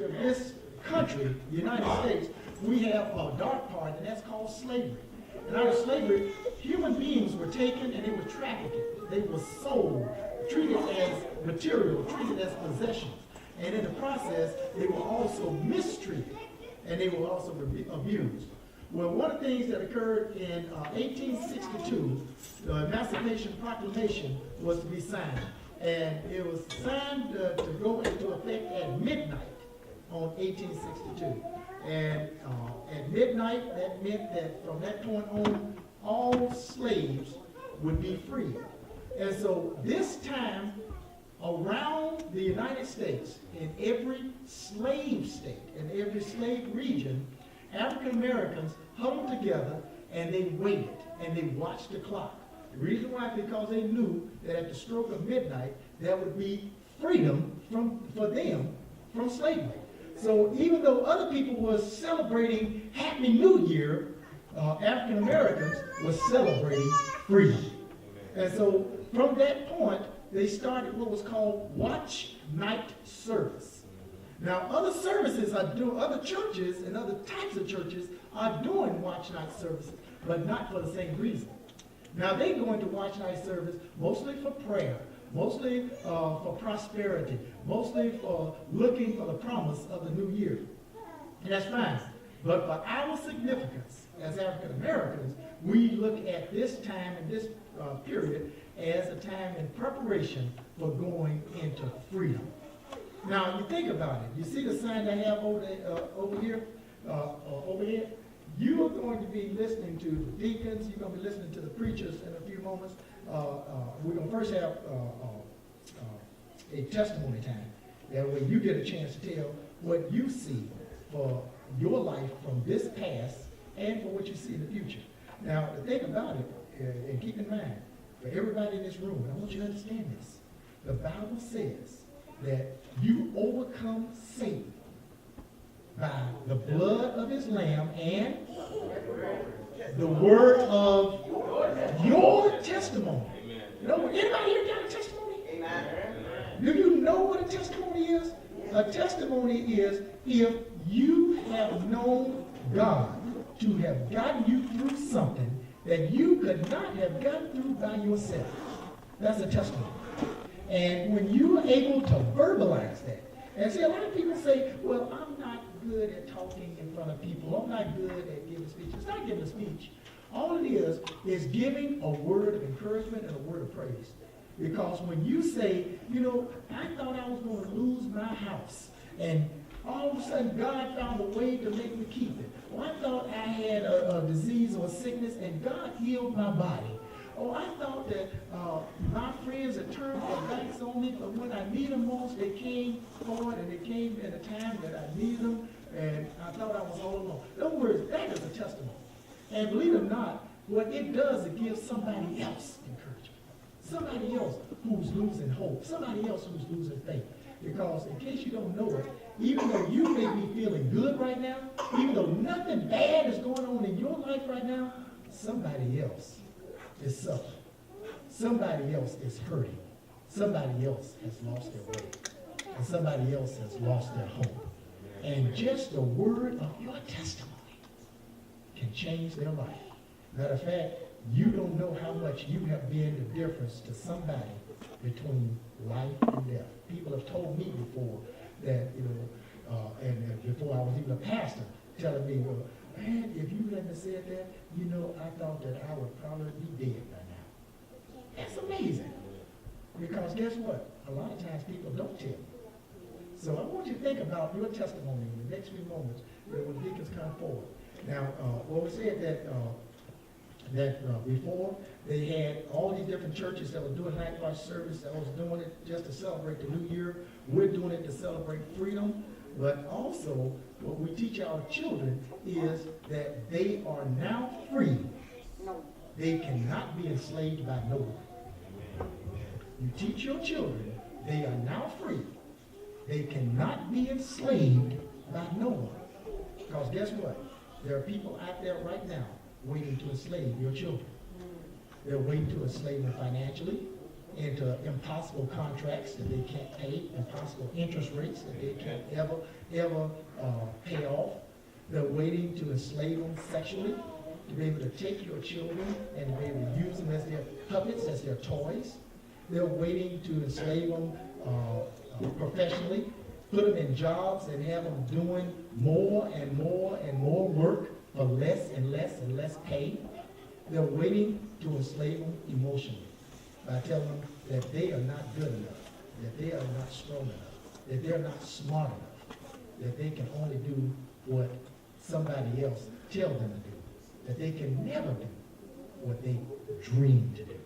history of this country, the United States, we have a dark part, and that's called slavery. And out of slavery, human beings were taken and they were trafficked. They were sold, treated as material, treated as possessions. And in the process, they were also mistreated, and they were also abused. Well, one of the things that occurred in 1862, the Emancipation Proclamation was to be signed. And it was signed to go into effect at midnight on 1862. And at midnight, that meant that from that point on, all slaves would be free. And so this time, around the United States, in every slave state, in every slave region, African Americans huddled together and they waited and they watched the clock. The reason why, because they knew that at the stroke of midnight, there would be freedom for them from slavery. So even though other people were celebrating Happy New Year, African Americans were celebrating freedom. And so from that point, they started what was called watch night service. Now, other services are doing, other churches and other types of churches are doing watch night services, but not for the same reason. Now, they go into watch night service mostly for prayer, mostly for prosperity, mostly for looking for the promise of the new year. And that's fine. But for our significance as African Americans, we look at this time and this period as a time in preparation for going into freedom. Now, you think about it. You see the sign I have over here, overhead? You are going to be listening to the deacons. You're going to be listening to the preachers in a few moments. We're going to first have a testimony time. That way you get a chance to tell what you see for your life from this past and for what you see in the future. Now, the thing about it, and keep in mind, for everybody in this room, I want you to understand this. The Bible says that you overcome Satan by the blood of his lamb and the word of your testimony. You know, anybody here got a testimony? Amen. Do you know what a testimony is? A testimony is if you have known God to have gotten you through something that you could not have gotten through by yourself. That's a testimony. And when you are able to verbalize that, and see, a lot of people say, well, I'm not good at talking in front of people. I'm not good at giving speeches. It's not giving a speech. All it is giving a word of encouragement and a word of praise. Because when you say, you know, I thought I was going to lose my house, and all of a sudden God found a way to make me keep it. Or I thought I had a disease or a sickness, and God healed my body. Or I thought that my friends had turned their backs on me, but when I needed them most, they came forward, and they came at a time that I needed them, and I thought I was all alone. In other words, that is a testimony. And believe it or not, what it does, it gives somebody else encouragement. Somebody else who's losing hope. Somebody else who's losing faith. Because in case you don't know it, even though you may be feeling good right now, even though nothing bad is going on in your life right now, somebody else is suffering. Somebody else is hurting. Somebody else has lost their way. And somebody else has lost their hope. And just the word of your testimony can change their life. Matter of fact, you don't know how much you have been the difference to somebody between life and death. People have told me before that, you know, and before I was even a pastor, telling me, well, man, if you hadn't said that, you know, I thought that I would probably be dead by now. That's amazing. Because guess what? A lot of times people don't tell you. So I want you to think about your testimony in the next few moments when the deacons come forward. Now, what we said that before, they had all these different churches that were doing night watch service, that was doing it just to celebrate the new year. We're doing it to celebrate freedom. But also, what we teach our children is that they are now free. They cannot be enslaved by no one. You teach your children they are now free. They cannot be enslaved by no one. Because guess what? There are people out there right now waiting to enslave your children. They're waiting to enslave them financially, into impossible contracts that they can't pay, impossible interest rates that they can't ever pay off. They're waiting to enslave them sexually, to be able to take your children and to be able to use them as their puppets, as their toys. They're waiting to enslave them professionally, put them in jobs and have them doing more and more and more work for less and less and less pay. They're waiting to enslave them emotionally by telling them that they are not good enough, that they are not strong enough, that they're not smart enough, that they can only do what somebody else tells them to do, that they can never do what they dream to do.